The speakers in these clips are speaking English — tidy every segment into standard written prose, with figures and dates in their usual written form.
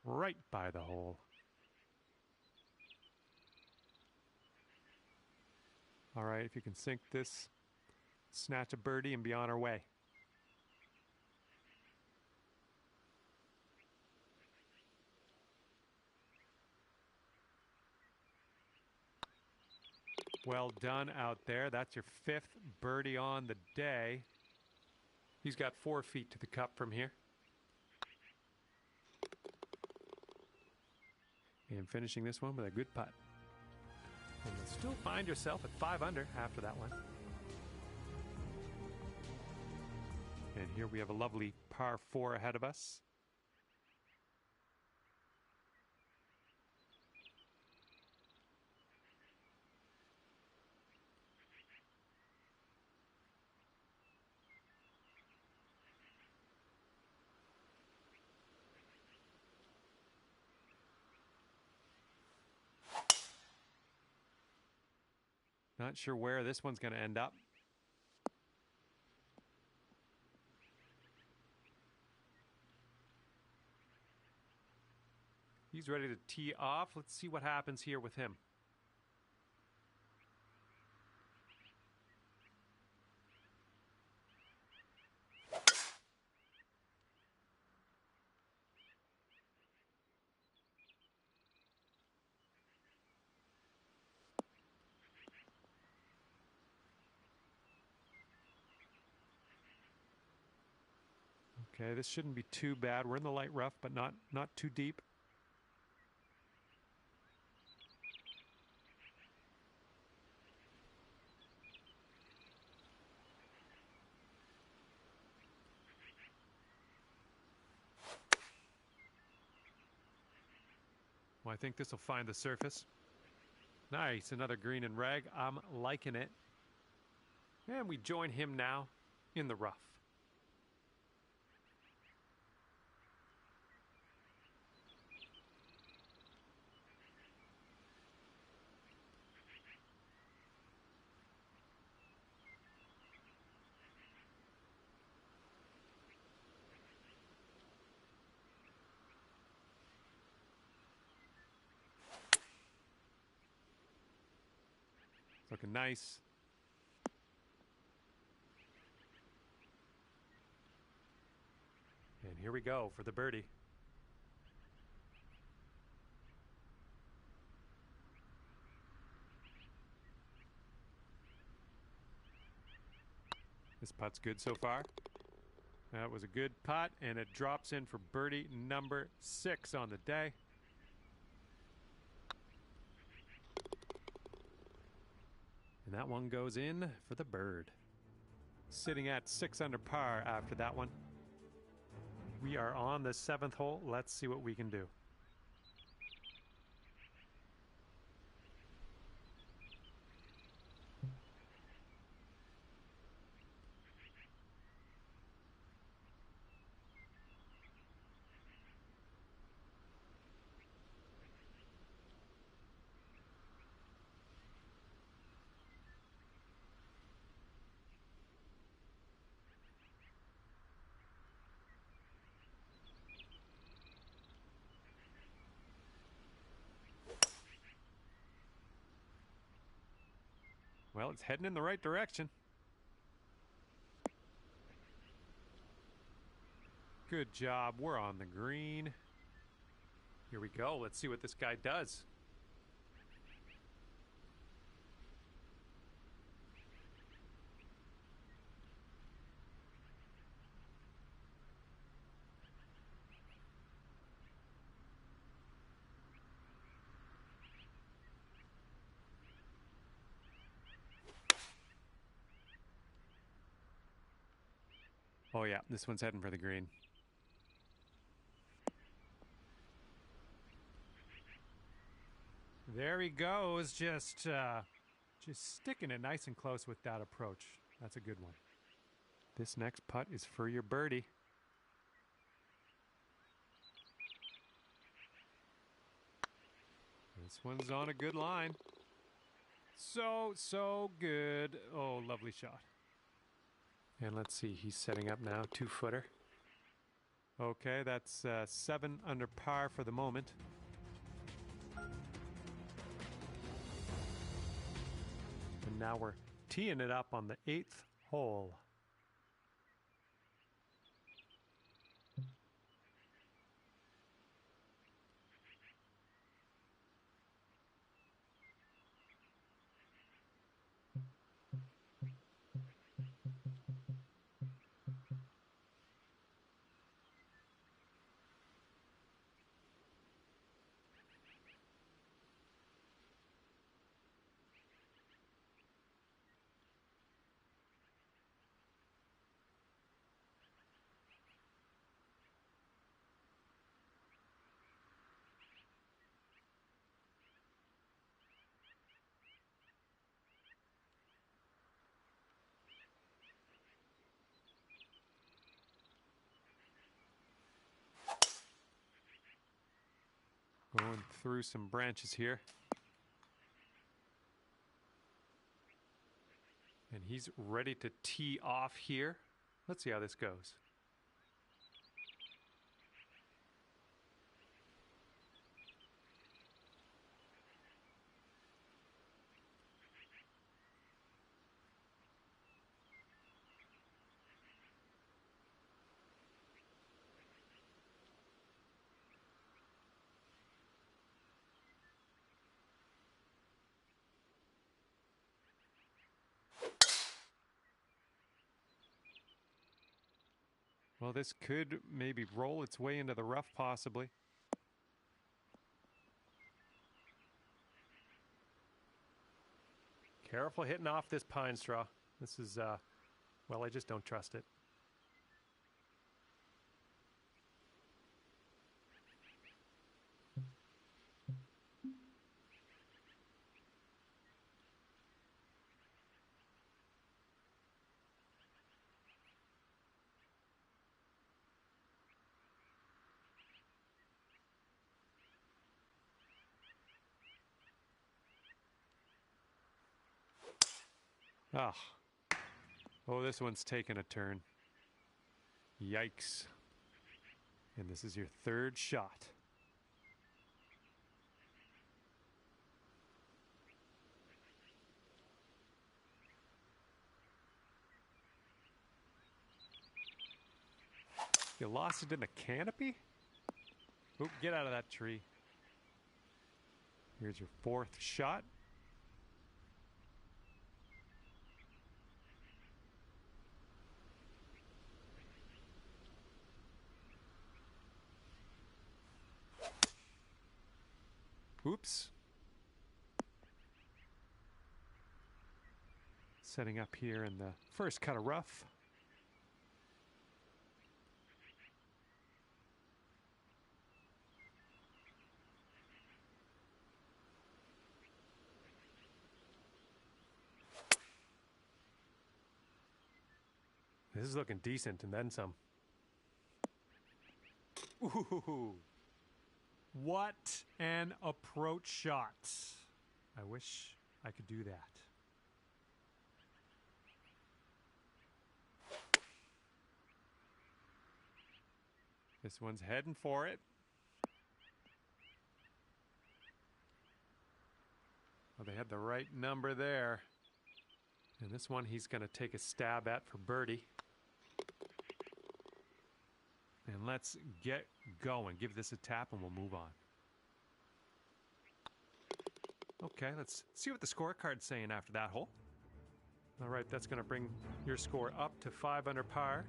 right by the hole. All right, if you can sink this, snatch a birdie and be on our way. Well done out there. That's your 5th birdie on the day. He's got 4 feet to the cup from here. And finishing this one with a good putt. And you'll still find yourself at 5 under after that one. And here we have a lovely par 4 ahead of us. Not sure where this one's going to end up. He's ready to tee off. Let's see what happens here with him. Okay, this shouldn't be too bad. We're in the light rough, but not too deep. Well, I think this will find the surface. Nice, another green and rag. I'm liking it. And we join him now in the rough. Looking nice. And here we go for the birdie. This putt's good so far. That was a good putt, and it drops in for birdie number 6 on the day. And that one goes in for the bird. Sitting at 6 under par after that one. We are on the 7th hole. Let's see what we can do. Well, it's heading in the right direction. Good job. We're on the green. Here we go. Let's see what this guy does. Oh yeah, this one's heading for the green. There he goes, just sticking it nice and close with that approach. That's a good one. This next putt is for your birdie. This one's on a good line. So good. Oh, lovely shot. And let's see, he's setting up now, 2-footer. Okay, that's 7 under par for the moment. And now we're teeing it up on the 8th hole. Going through some branches here. And he's ready to tee off here. Let's see how this goes. Well, this could maybe roll its way into the rough, possibly. Careful hitting off this pine straw. This is, well, I just don't trust it. Ah. Oh, this one's taken a turn. Yikes. And this is your third shot. You lost it in the canopy? Oop, get out of that tree. Here's your fourth shot. Oops. Setting up here in the first cut of rough. This is looking decent, and then some. Ooh. What an approach shot. I wish I could do that. This one's heading for it. Well, they had the right number there. And this one he's going to take a stab at for birdie. And let's get going. Give this a tap and we'll move on. Okay, let's see what the scorecard's saying after that hole. All right, that's going to bring your score up to 5 under par.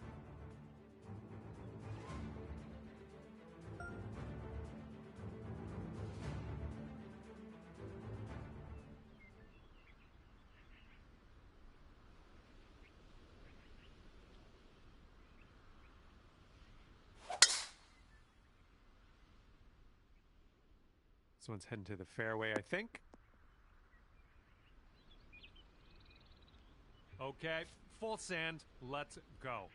This one's heading to the fairway, I think. Okay, full sand. Let's go.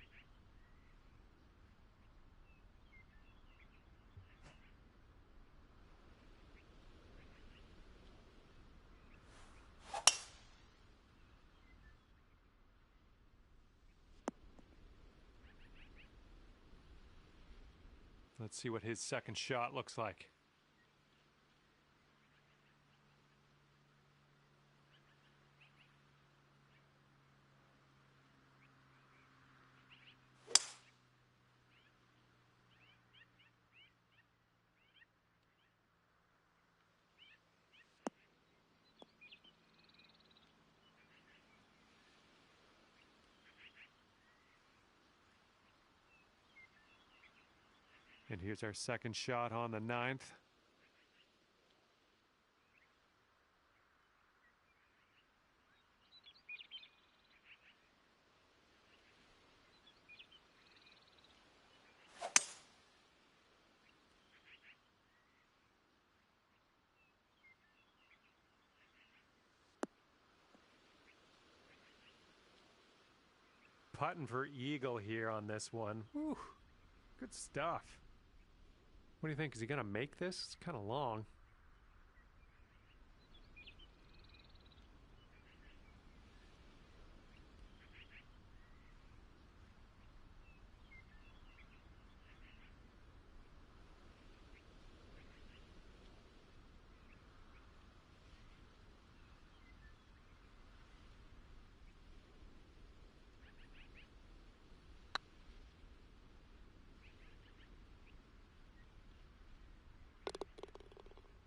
Let's see what his second shot looks like. And here's our second shot on the 9th. Putting for eagle here on this one. Whew, good stuff. What do you think? Is he going to make this? It's kind of long.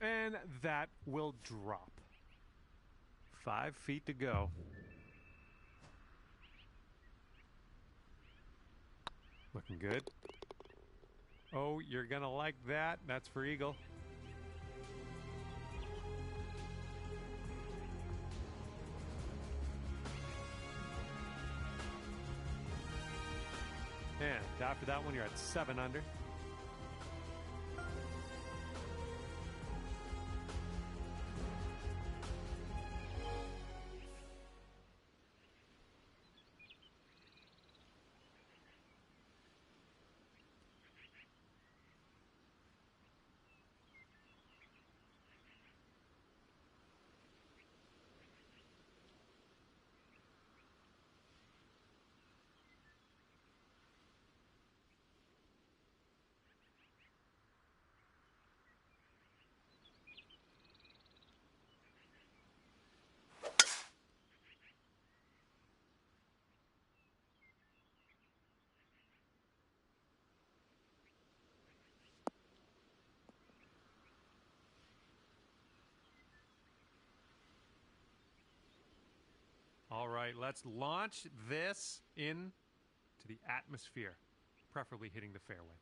And that will drop. 5 feet to go. Looking good. Oh, you're gonna like that. That's for eagle. And after that one, you're at 7 under. All right, let's launch this into the atmosphere, preferably hitting the fairway.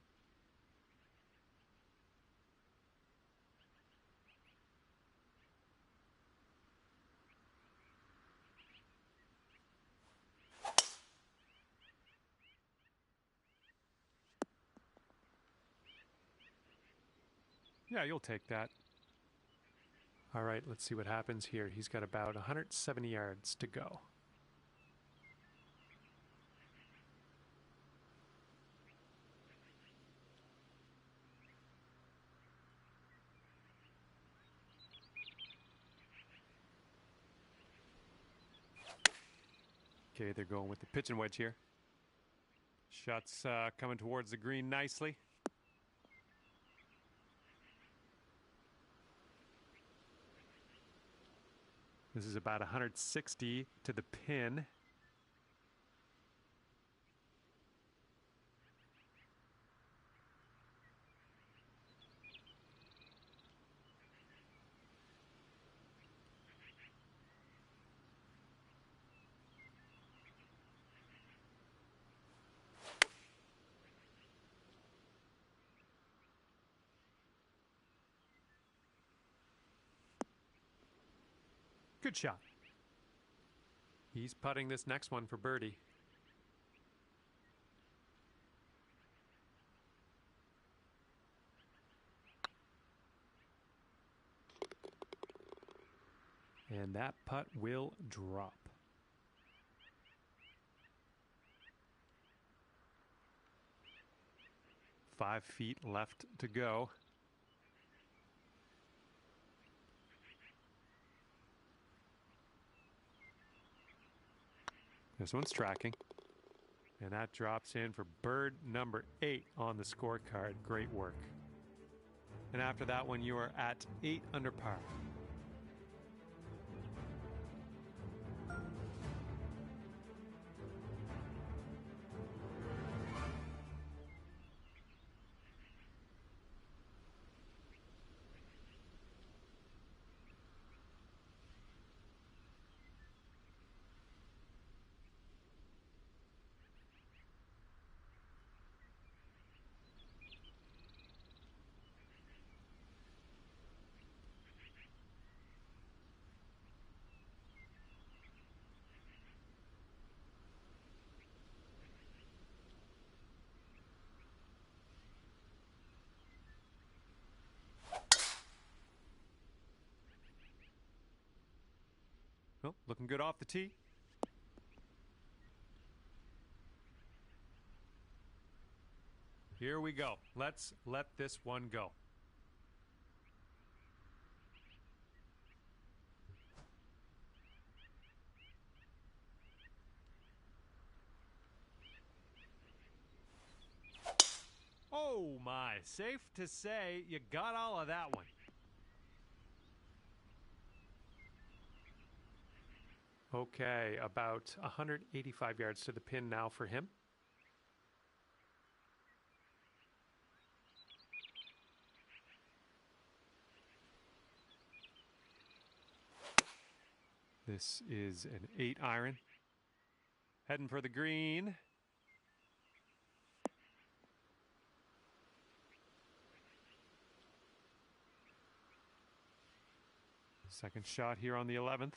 Yeah, you'll take that. All right, let's see what happens here. He's got about 170 yards to go. Okay, they're going with the pitching wedge here. Shots coming towards the green nicely. This is about 160 to the pin. Good shot. He's putting this next one for birdie. And that putt will drop. Five feet left to go. This one's tracking. And that drops in for bird number 8 on the scorecard. Great work. And after that one, you are at 8 under par. Well, looking good off the tee. Here we go. Let's let this one go. Oh my, safe to say you got all of that one. Okay, about 185 yards to the pin now for him. This is an 8 iron. Heading for the green. Second shot here on the 11th.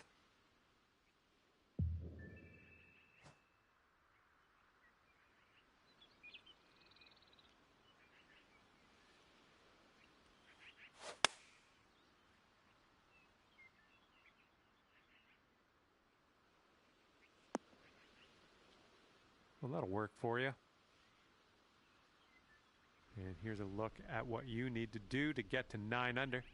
Well, that'll work for you. And here's a look at what you need to do to get to 9 under.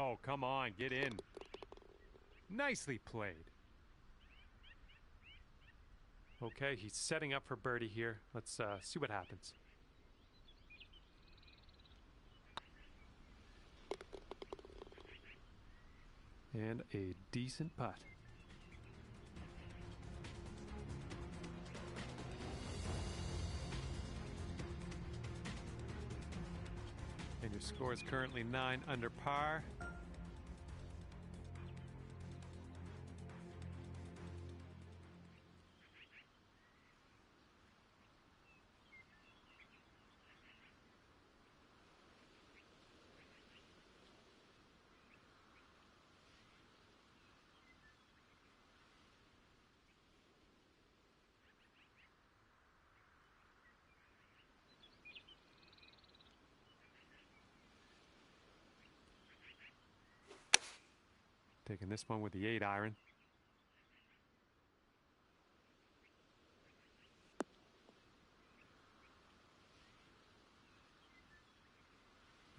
Oh, come on, get in. Nicely played. Okay, he's setting up for birdie here. Let's see what happens. And a decent putt. And your score is currently 9 under par. Taking this one with the 8 iron.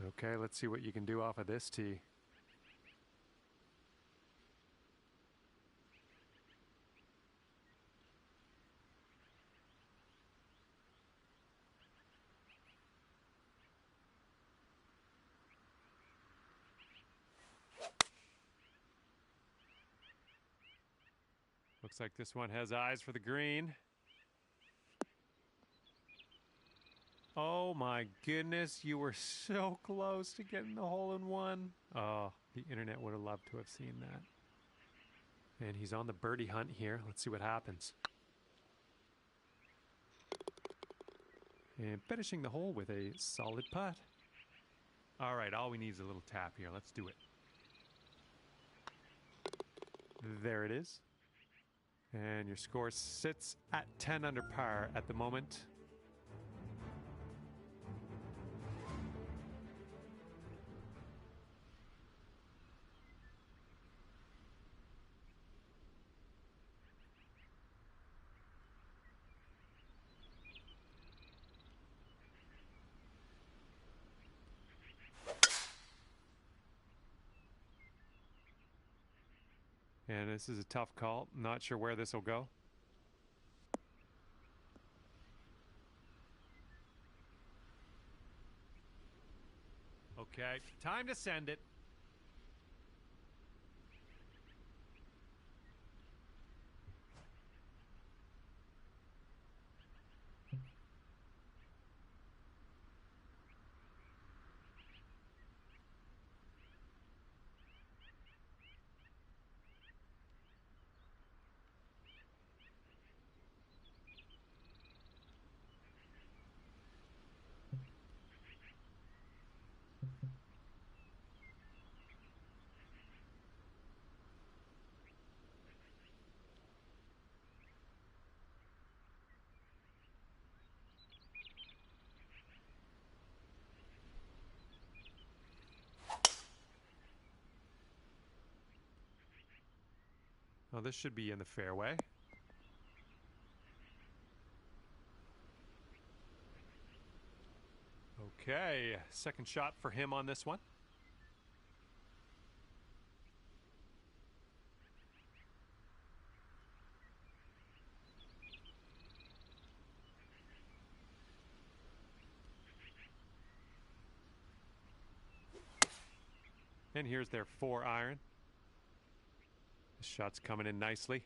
Okay, let's see what you can do off of this tee. Looks like this one has eyes for the green. Oh my goodness, you were so close to getting the hole-in-one. Oh, the internet would have loved to have seen that. And he's on the birdie hunt here. Let's see what happens. And finishing the hole with a solid putt. All right, all we need is a little tap here. Let's do it. There it is. And your score sits at 10 under par at the moment. And this is a tough call. Not sure where this will go. Okay, time to send it. Oh, this should be in the fairway. Okay, second shot for him on this one. And here's their 4-iron. The shot's coming in nicely.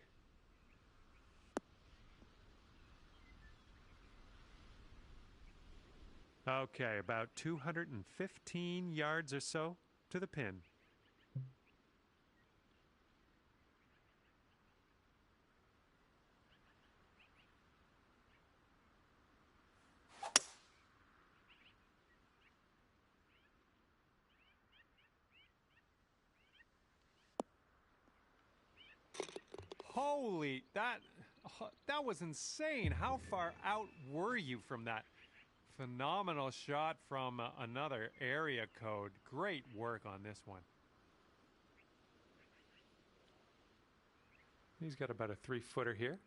Okay, about 215 yards or so to the pin. Holy, that was insane. How far out were you from that? Phenomenal shot from another area code. Great work on this one. He's got about a 3-footer here.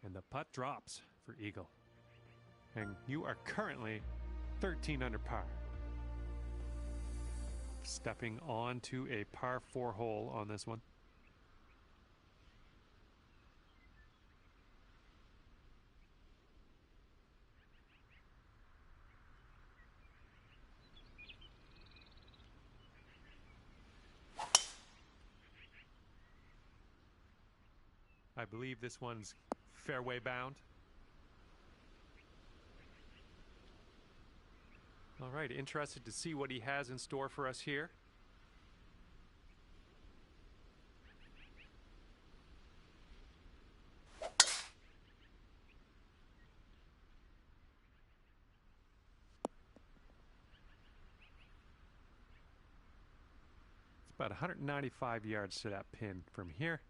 And the putt drops for eagle. And you are currently 13 under par. Stepping onto a par 4 hole on this one. I believe this one's fairway bound. All right, interested to see what he has in store for us here. It's about 195 yards to that pin from here.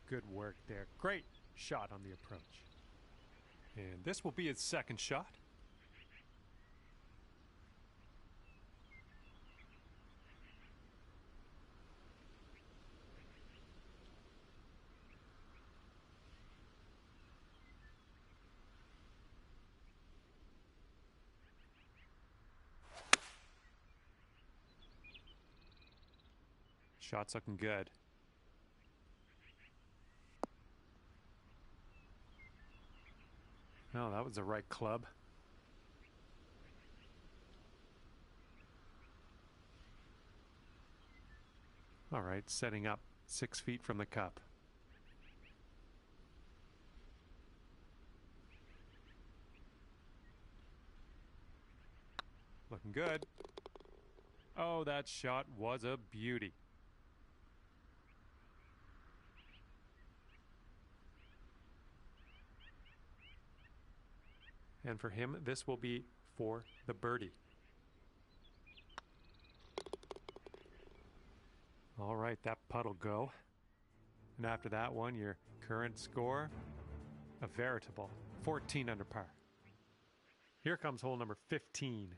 Good work there. Great shot on the approach. And this will be his second shot. Shot's looking good. No, that was the right club. All right, setting up 6 feet from the cup. Looking good. Oh, that shot was a beauty. And for him, this will be for the birdie. All right, that putt'll go. And after that one, your current score, a veritable 14 under par. Here comes hole number 15.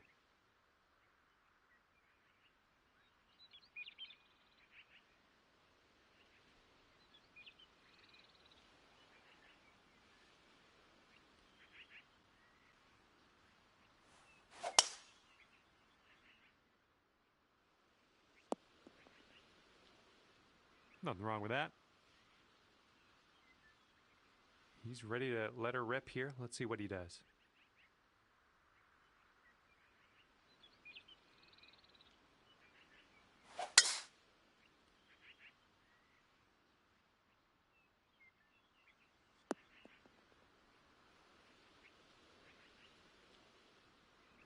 Nothing wrong with that. He's ready to let her rip here. Let's see what he does.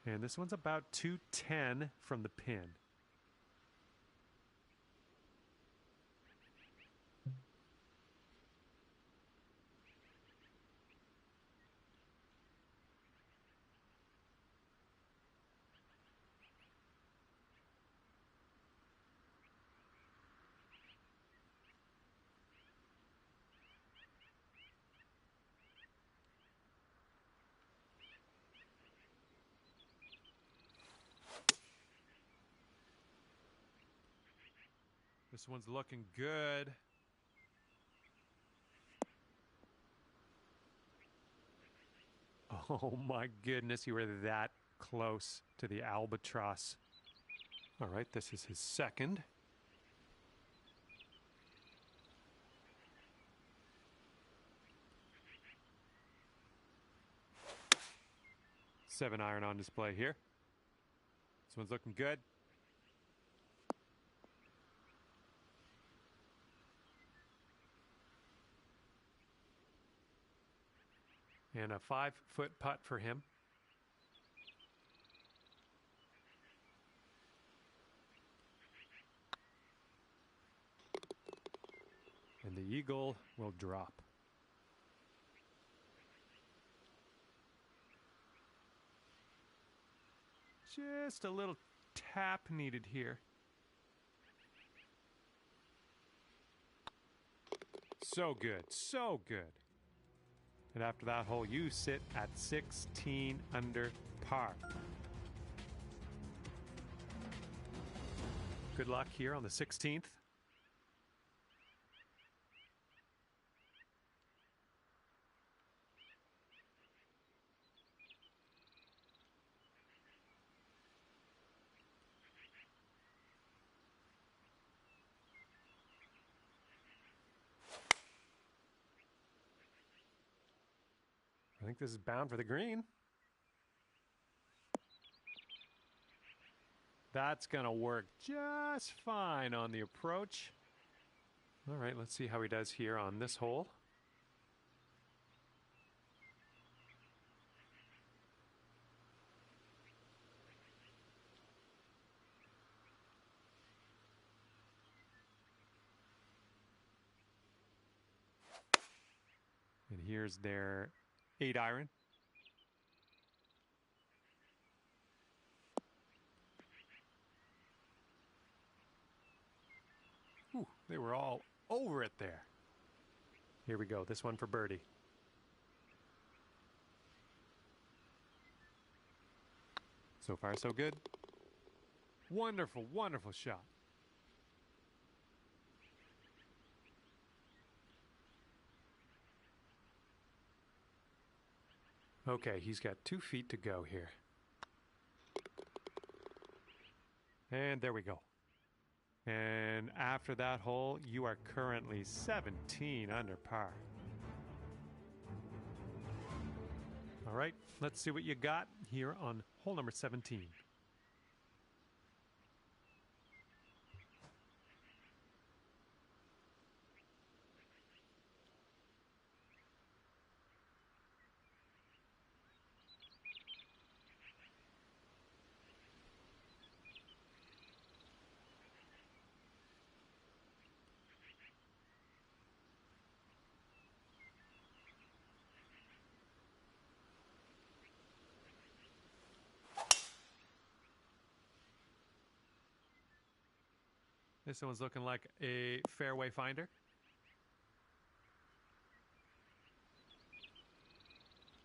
And this one's about 210 from the pin. This one's looking good. Oh my goodness, you were that close to the albatross. All right, this is his second. Seven iron on display here. This one's looking good. And a 5-foot putt for him. And the eagle will drop. Just a little tap needed here. So good, so good. And after that hole, you sit at 16 under par. Good luck here on the 16th. I think this is bound for the green. That's going to work just fine on the approach. All right, let's see how he does here on this hole. And here's their 8 iron. Ooh, they were all over it there. Here we go, this one for birdie. So far, so good. Wonderful, wonderful shot. Okay, he's got 2 feet to go here. And there we go. And after that hole, you are currently 17 under par. All right, let's see what you got here on hole number 17. This one's looking like a fairway finder.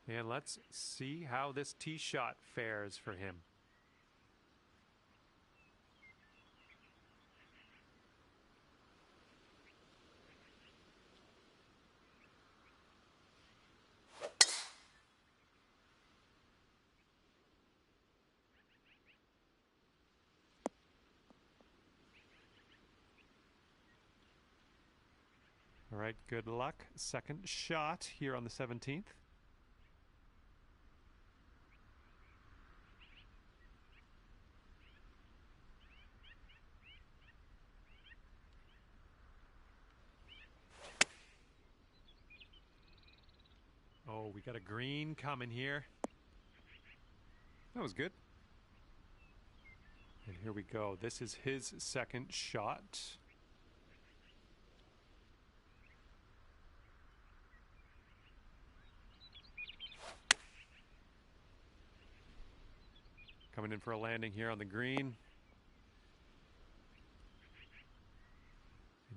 And let's see how this tee shot fares for him. All right, good luck. Second shot here on the 17th. Oh, we got a green coming here. That was good. And here we go. This is his second shot. Coming in for a landing here on the green. And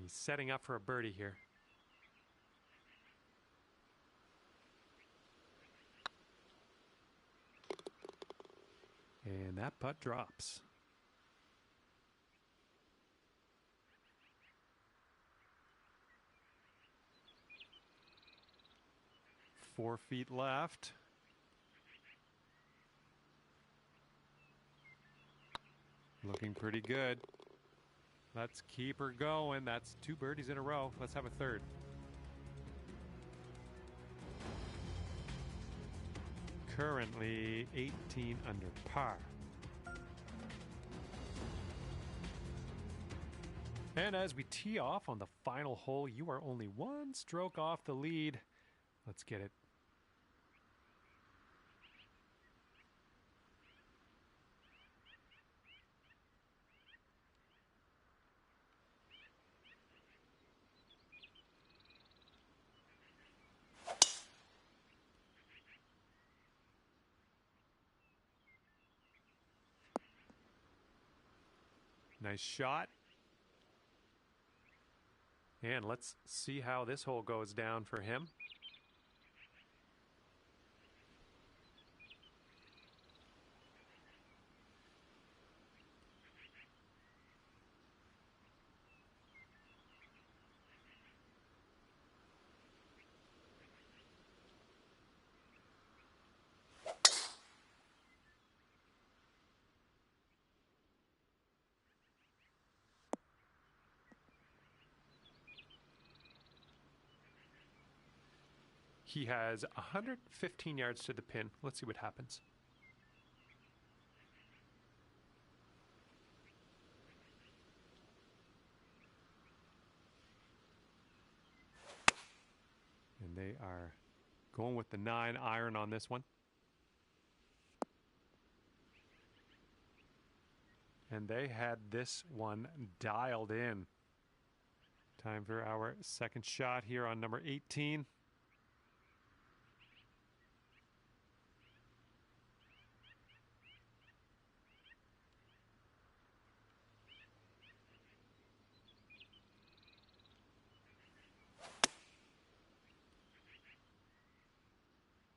he's setting up for a birdie here. And that putt drops. Four feet left. Looking pretty good. Let's keep her going. That's 2 birdies in a row. Let's have a third. Currently 18 under par. And as we tee off on the final hole, you are only 1 stroke off the lead. Let's get it. Nice shot. And let's see how this hole goes down for him. He has 115 yards to the pin. Let's see what happens. And they are going with the 9 iron on this one. And they had this one dialed in. Time for our second shot here on number 18.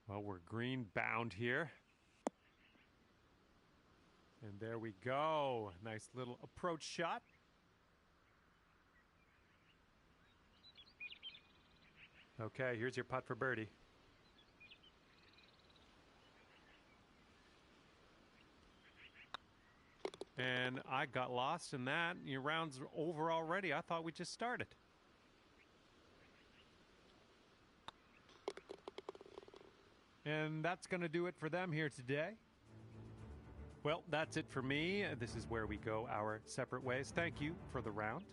Well, we're green bound here. And there we go. Nice little approach shot. Okay, here's your putt for birdie. And I got lost in that. Your round's over already. I thought we just started. And that's going to do it for them here today. Well, that's it for me. This is where we go our separate ways. Thank you for the round.